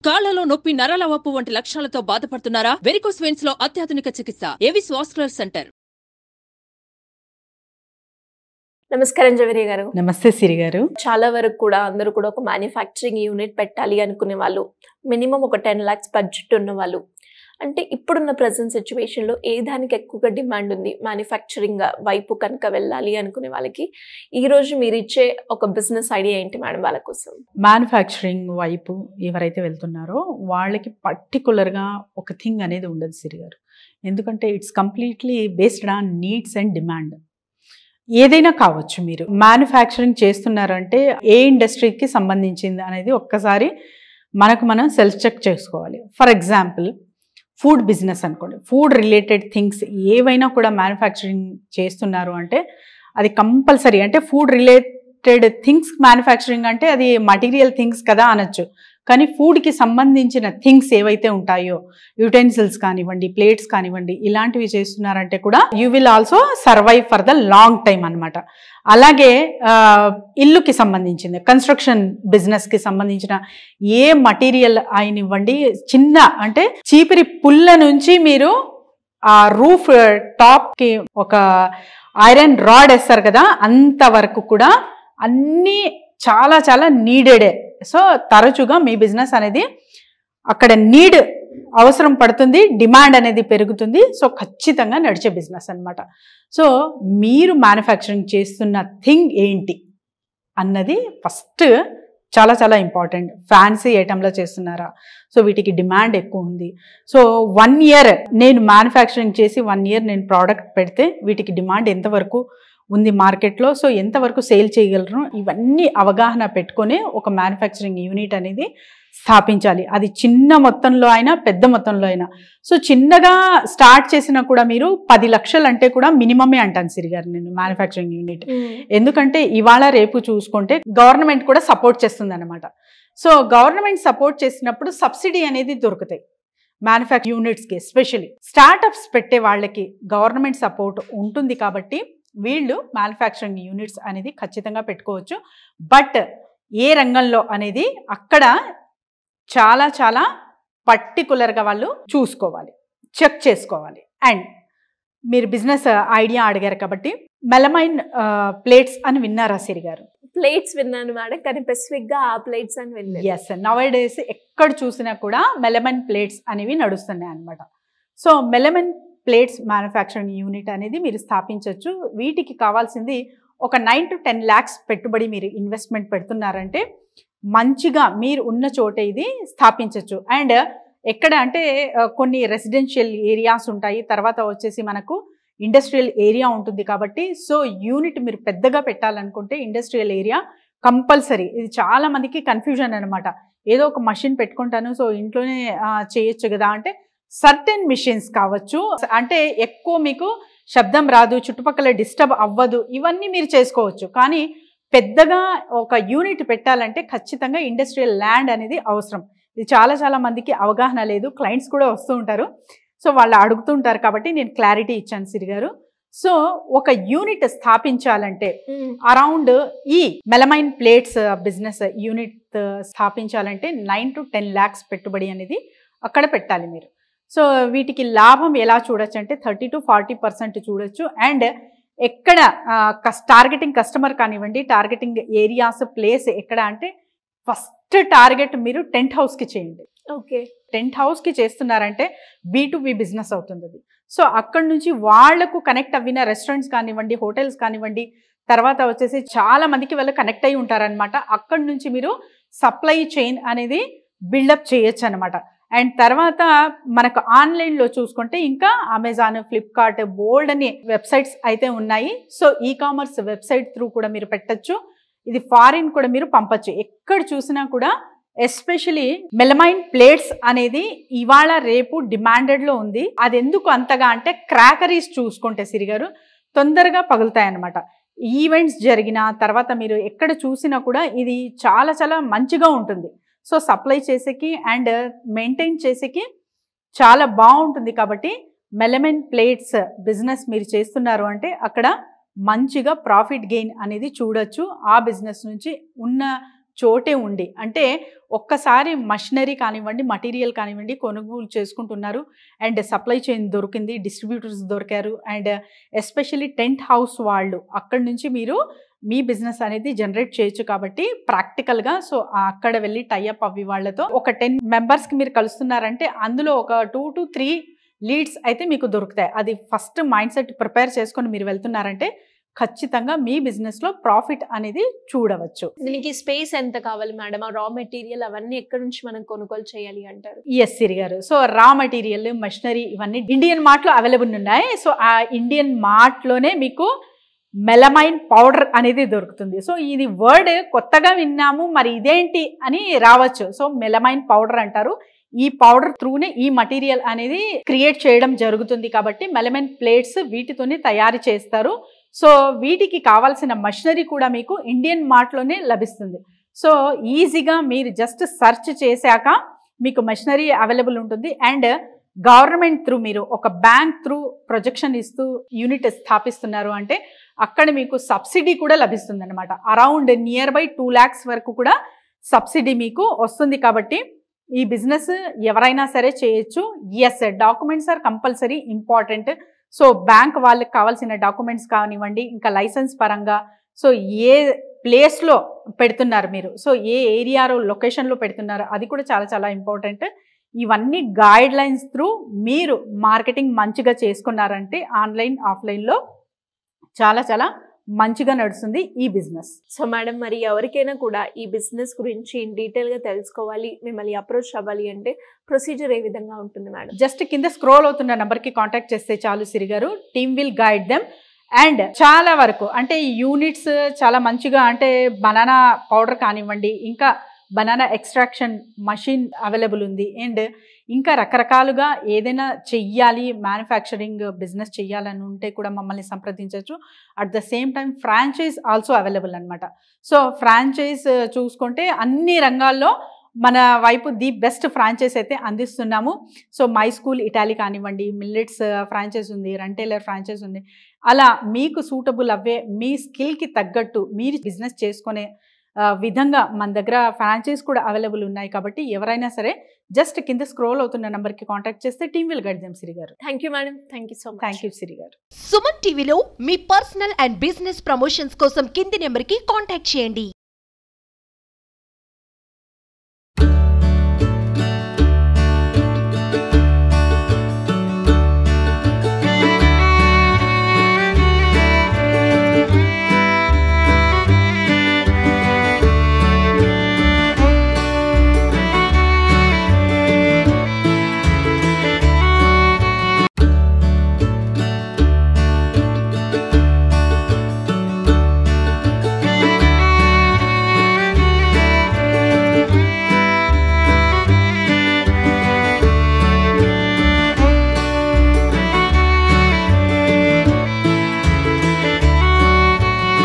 కాళ్లలో నొప్పి, నరాల వాపు వంటి లక్షణాలతో బాధపడుతున్నారా? వెరికోస్ వెయిన్స్ లో అత్యాధునిక చికిత్స ఏవిస్ వాస్కులర్ సెంటర్. నమస్కారం జవేరి గారు. నమస్తే సిరి గారు. చాలా వరకు కూడా అందరూ కూడా ఒక మ్యానుఫ్యాక్చరింగ్ యూనిట్ పెట్టాలి అనుకునే వాళ్ళు, మినిమం ఒక 10 lakhs బడ్జెట్ ఉన్న వాళ్ళు, అంటే ఇప్పుడున్న ప్రజెంట్ సిచ్యువేషన్లో ఏ దానికి ఎక్కువగా డిమాండ్ ఉంది, మ్యానుఫ్యాక్చరింగ్ వైపు కనుక వెళ్ళాలి అనుకునే వాళ్ళకి ఈరోజు మీరు ఇచ్చే ఒక బిజినెస్ ఐడియా ఏంటి మేడం వాళ్ళ కోసం? మ్యానుఫ్యాక్చరింగ్ వైపు ఎవరైతే వెళ్తున్నారో వాళ్ళకి పర్టికులర్గా ఒక థింగ్ అనేది ఉండదు సిరి గారు. ఎందుకంటే it's completely based on needs and demand. ఏదైనా కావచ్చు. మీరు మ్యానుఫ్యాక్చరింగ్ చేస్తున్నారంటే ఏ ఇండస్ట్రీకి సంబంధించింది అనేది ఒక్కసారి మనం సెల్ఫ్ చెక్ చేసుకోవాలి. ఫర్ ఎగ్జాంపుల్ ఫుడ్ బిజినెస్ అనుకోండి, ఫుడ్ రిలేటెడ్ థింగ్స్ ఏవైనా కూడా మ్యానుఫ్యాక్చరింగ్ చేస్తున్నారు అంటే అది కంపల్సరీ. అంటే ఫుడ్ రిలేటెడ్ థింగ్స్ మ్యానుఫ్యాక్చరింగ్ అంటే అది మటీరియల్ థింగ్స్ కదా అనొచ్చు. కానీ ఫుడ్కి సంబంధించిన థింగ్స్ ఏవైతే ఉంటాయో, యుటెన్సిల్స్ కానివ్వండి, ప్లేట్స్ కానివ్వండి, ఇలాంటివి చేస్తున్నారంటే కూడా you will also survive for the long time అనమాట. అలాగే ఇల్లుకి సంబంధించింది, కన్స్ట్రక్షన్ బిజినెస్కి సంబంధించిన ఏ మటీరియల్ అయినివ్వండి, చిన్న అంటే చీపిరి పుల్ల నుంచి మీరు ఆ రూఫ్ టాప్కి ఒక ఐరన్ రాడ్ వేస్తారు కదా, అంతవరకు కూడా అన్నీ చాలా చాలా నీడెడే. సో తరచుగా మీ బిజినెస్ అనేది అక్కడ నీడ్ అవసరం పడుతుంది, డిమాండ్ అనేది పెరుగుతుంది. సో ఖచ్చితంగా నడిచే బిజినెస్ అనమాట. సో మీరు మ్యానుఫ్యాక్చరింగ్ చేస్తున్న థింగ్ ఏంటి అన్నది ఫస్ట్ చాలా చాలా ఇంపార్టెంట్. ఫ్యాన్సీ ఐటెంలో చేస్తున్నారా? సో వీటికి డిమాండ్ ఎక్కువ ఉంది. సో 1 year నేను మ్యానుఫ్యాక్చరింగ్ చేసి 1 year నేను ప్రోడక్ట్ పెడితే వీటికి డిమాండ్ ఎంతవరకు ఉంది మార్కెట్లో, సో ఎంతవరకు సేల్ చేయగలరు, ఇవన్నీ అవగాహన పెట్టుకొని ఒక మ్యానుఫ్యాక్చరింగ్ యూనిట్ అనేది స్థాపించాలి. అది చిన్న మొత్తంలో అయినా పెద్ద మొత్తంలో అయినా. సో చిన్నగా స్టార్ట్ చేసినా కూడా మీరు 10 లక్షలు అంటే కూడా మినిమమే అంటాను సిరి గారు నేను మ్యానుఫ్యాక్చరింగ్ యూనిట్. ఎందుకంటే ఇవాళ రేపు చూసుకుంటే గవర్నమెంట్ కూడా సపోర్ట్ చేస్తుంది అనమాట. సో గవర్నమెంట్ సపోర్ట్ చేసినప్పుడు సబ్సిడీ అనేది దొరుకుతాయి మ్యానుఫ్యాక్చరింగ్ యూనిట్స్కి. ఎస్పెషలీ స్టార్టప్స్ పెట్టే వాళ్ళకి గవర్నమెంట్ సపోర్ట్ ఉంటుంది కాబట్టి వీళ్ళు మ్యానుఫ్యాక్చరింగ్ యూనిట్స్ అనేది ఖచ్చితంగా పెట్టుకోవచ్చు. బట్ ఏ రంగంలో అనేది అక్కడ చాలా చాలా పర్టికులర్గా వాళ్ళు చూసుకోవాలి, చెక్ చేసుకోవాలి. అండ్ మీరు బిజినెస్ ఐడియా అడిగారు కాబట్టి మెలమైన్ ప్లేట్స్ అని విన్నారా సిరి గారు? ప్లేట్స్ విన్నాను మేడం, కానీ స్పెసిఫిక్గా ఆ ప్లేట్స్ అని విన్నాను. ఎస్, నవడేస్ ఎక్కడ చూసినా కూడా మెలమైన్ ప్లేట్స్ అనేవి నడుస్తున్నాయి అనమాట. So melamine plates manufacturing unit అనేది మీరు స్థాపించవచ్చు. వీటికి కావాల్సింది ఒక 9 to 10 lakhs పెట్టుబడి మీరు ఇన్వెస్ట్మెంట్ పెడుతున్నారంటే మంచిగా మీరు ఉన్న చోటే ఇది స్థాపించవచ్చు. అండ్ ఎక్కడ అంటే కొన్ని రెసిడెన్షియల్ ఏరియాస్ ఉంటాయి, తర్వాత వచ్చేసి మనకు ఇండస్ట్రియల్ ఏరియా ఉంటుంది కాబట్టి సో యూనిట్ మీరు పెద్దగా పెట్టాలనుకుంటే ఇండస్ట్రియల్ ఏరియా కంపల్సరీ. ఇది చాలా మందికి కన్ఫ్యూజన్ అనమాట. ఏదో ఒక మషిన్ పెట్టుకుంటాను సో ఇంట్లోనే చేయొచ్చు కదా అంటే సర్టెన్ మిషన్స్ కావచ్చు, అంటే ఎక్కువ మీకు శబ్దం రాదు, చుట్టుపక్కల డిస్టర్బ్ అవ్వదు, ఇవన్నీ మీరు చేసుకోవచ్చు. కానీ పెద్దగా ఒక యూనిట్ పెట్టాలంటే ఖచ్చితంగా ఇండస్ట్రియల్ ల్యాండ్ అనేది అవసరం. ఇది చాలా చాలా మందికి అవగాహన లేదు. క్లయింట్స్ కూడా వస్తూ ఉంటారు, సో వాళ్ళు అడుగుతుంటారు కాబట్టి నేను క్లారిటీ ఇచ్చాను సిరి గారు. సో ఒక యూనిట్ స్థాపించాలంటే అరౌండ్ ఈ మెలమైన్ ప్లేట్స్ బిజినెస్ యూనిట్ స్థాపించాలంటే 9 to 10 lakhs పెట్టుబడి అనేది అక్కడ పెట్టాలి మీరు. సో వీటికి లాభం ఎలా చూడొచ్చు అంటే 30 to 40% చూడొచ్చు. అండ్ ఎక్కడ టార్గెటింగ్ కస్టమర్ కానివ్వండి, టార్గెటింగ్ ఏరియాస్ ప్లేస్ ఎక్కడ అంటే ఫస్ట్ టార్గెట్ మీరు టెంట్ హౌస్కి చేయండి. ఓకే, టెంట్ హౌస్కి చేస్తున్నారంటే B2B బిజినెస్ అవుతుంది అది. సో అక్కడ నుంచి వాళ్లకు కనెక్ట్ అవ్విన రెస్టారెంట్స్ కానివ్వండి, హోటల్స్ కానివ్వండి, తర్వాత వచ్చేసి చాలా మందికి వాళ్ళు కనెక్ట్ అయి ఉంటారనమాట. అక్కడి నుంచి మీరు సప్లై చైన్ అనేది బిల్డప్ చేయొచ్చు అనమాట. అండ్ తర్వాత మనకు ఆన్లైన్లో చూసుకుంటే ఇంకా అమెజాన్, ఫ్లిప్కార్ట్, బోల్డ్ అని వెబ్సైట్స్ అయితే ఉన్నాయి. సో ఈ-కామర్స్ వెబ్సైట్ త్రూ కూడా మీరు పెట్టచ్చు. ఇది ఫారిన్ కూడా మీరు పంపచ్చు. ఎక్కడ చూసినా కూడా ఎస్పెషలీ మెలమైన్ ప్లేట్స్ అనేది ఇవాళ రేపు డిమాండెడ్లో ఉంది. అది ఎందుకు అంతగా అంటే క్రాకరీస్ చూసుకుంటే సిరి గారు తొందరగా పగులుతాయన్నమాట. ఈవెంట్స్ జరిగిన తర్వాత మీరు ఎక్కడ చూసినా కూడా ఇది చాలా చాలా మంచిగా ఉంటుంది. సో సప్లై చేసేకి అండ్ మెయింటైన్ చేసేకి చాలా బాగుంటుంది. కాబట్టి మెలమైన్ ప్లేట్స్ బిజినెస్ మీరు చేస్తున్నారు అంటే అక్కడ మంచిగా ప్రాఫిట్ గెయిన్ అనేది చూడొచ్చు. ఆ బిజినెస్ నుంచి ఉన్న చోటే ఉండి, అంటే ఒక్కసారి మషినరీ కానివ్వండి, మటీరియల్ కానివ్వండి కొనుగోలు చేసుకుంటున్నారు, అండ్ సప్లై చైన్ దొరికింది, డిస్ట్రిబ్యూటర్స్ దొరికారు, అండ్ ఎస్పెషల్లీ టెంట్ హౌస్ వాళ్ళు అక్కడి నుంచి మీరు మీ బిజినెస్ అనేది జనరేట్ చేయొచ్చు. కాబట్టి ప్రాక్టికల్గా సో అక్కడ వెళ్ళి టైఅప్ అవ్వి వాళ్ళతో ఒక 10 మెంబర్స్కి మీరు కలుస్తున్నారంటే అందులో ఒక 2 to 3 లీడ్స్ అయితే మీకు దొరుకుతాయి. అది ఫస్ట్ మైండ్ సెట్ ప్రిపేర్ చేసుకొని మీరు వెళ్తున్నారంటే ఖచ్చితంగా మీ బిజినెస్లో ప్రాఫిట్ అనేది చూడవచ్చు. దీనికి స్పేస్ ఎంత కావాలి మేడం? ఆ రా మెటీరియల్ అవన్నీ ఎక్కడి నుంచి మనం కొనుగోలు చేయాలి అంటారు? ఎస్ సిరి గారు. సో రా మెటీరియల్, మెషినరీ ఇవన్నీ ఇండియన్ మార్ట్లో అవైలబుల్ ఉన్నాయి. సో ఆ ఇండియన్ మార్ట్లోనే మీకు మెలమైన్ పౌడర్ అనేది దొరుకుతుంది. సో ఇది వర్డ్ కొత్తగా విన్నాము, మరి ఇదేంటి అని రావచ్చు. సో మెలమైన్ పౌడర్ అంటారు. ఈ పౌడర్ త్రూనే ఈ మటీరియల్ అనేది క్రియేట్ చేయడం జరుగుతుంది. కాబట్టి మెలమైన్ ప్లేట్స్ వీటితోనే తయారు చేస్తారు. సో వీటికి కావాల్సిన మషినరీ కూడా మీకు ఇండియన్ మార్ట్లోనే లభిస్తుంది. సో ఈజీగా మీరు జస్ట్ సెర్చ్ చేశాక మీకు మషినరీ అవైలబుల్ ఉంటుంది. అండ్ గవర్నమెంట్ త్రూ మీరు ఒక బ్యాంక్ త్రూ ప్రొజెక్షన్ ఇస్తూ యూనిట్ స్థాపిస్తున్నారు అంటే అక్కడ మీకు సబ్సిడీ కూడా లభిస్తుంది అనమాట. అరౌండ్ నియర్ బై 2 lakhs వరకు కూడా సబ్సిడీ మీకు వస్తుంది. కాబట్టి ఈ బిజినెస్ ఎవరైనా సరే చేయొచ్చు. Yes, documents are compulsory important. So bank వాళ్ళకి కావాల్సిన డాక్యుమెంట్స్ కానివ్వండి, ఇంకా లైసెన్స్ పరంగా, సో ఏ ప్లేస్లో పెడుతున్నారు మీరు, సో ఏ ఏరియాలో లొకేషన్లో పెడుతున్నారు అది కూడా చాలా చాలా ఇంపార్టెంట్. ఇవన్నీ గైడ్ లైన్స్ త్రూ మీరు మార్కెటింగ్ మంచిగా చేసుకున్నారంటే ఆన్లైన్ ఆఫ్లైన్లో చాలా చాలా మంచిగా నడుస్తుంది ఈ బిజినెస్. సో మేడం, మరి ఎవరికైనా కూడా ఈ బిజినెస్ గురించి డీటెయిల్గా తెలుసుకోవాలి, మిమ్మల్ని అప్రోచ్ అవ్వాలి అంటే ప్రొసీజర్ ఏ విధంగా ఉంటుంది మేడం? జస్ట్ కింద స్క్రోల్ అవుతున్న నెంబర్కి కాంటాక్ట్ చేస్తే చాలు సిరి గారు. Team will guide them. And చాలా వరకు అంటే యూనిట్స్ చాలా మంచిగా, అంటే బనానా పౌడర్ కానివ్వండి, ఇంకా బనానా ఎక్స్ట్రాక్షన్ మషిన్ అవైలబుల్ ఉంది. అండ్ ఇంకా రకరకాలుగా ఏదైనా చెయ్యాలి, మ్యానుఫ్యాక్చరింగ్ బిజినెస్ చెయ్యాలని ఉంటే కూడా మమ్మల్ని సంప్రదించవచ్చు. At the same time franchise also available అనమాట. సో ఫ్రాంచైజ్ చూసుకుంటే అన్ని రంగాల్లో మన వైపు ది బెస్ట్ ఫ్రాంచైజ్ అయితే అందిస్తున్నాము. సో మై స్కూల్ ఇటాలీ కానివ్వండి, మిల్లెట్స్ ఫ్రాంచైజ్ ఉంది, రెంటైలర్ ఫ్రాంచైజ్ ఉంది. అలా మీకు సూటబుల్ అవే మీ స్కిల్కి తగ్గట్టు మీరు బిజినెస్ చేసుకునే విధంగా మన దగ్గర ఫ్రాంచైజ్ కూడా అవైలబుల్ ఉన్నాయి. కాబట్టి ఎవరైనా సరే జస్ట్ కింద స్క్రోల్ అవుతున్న నెంబర్కి కాంటాక్ట్ చేస్తే team will guide them Siri గారు. Thank you madam. Thank you so much. Thank you Siri గారు. సుమన్ టీవీలో మీ పర్సనల్ అండ్ బిజినెస్ ప్రమోషన్స్ కోసం కింది నెంబర్కి కాంటాక్ట్ చేయండి.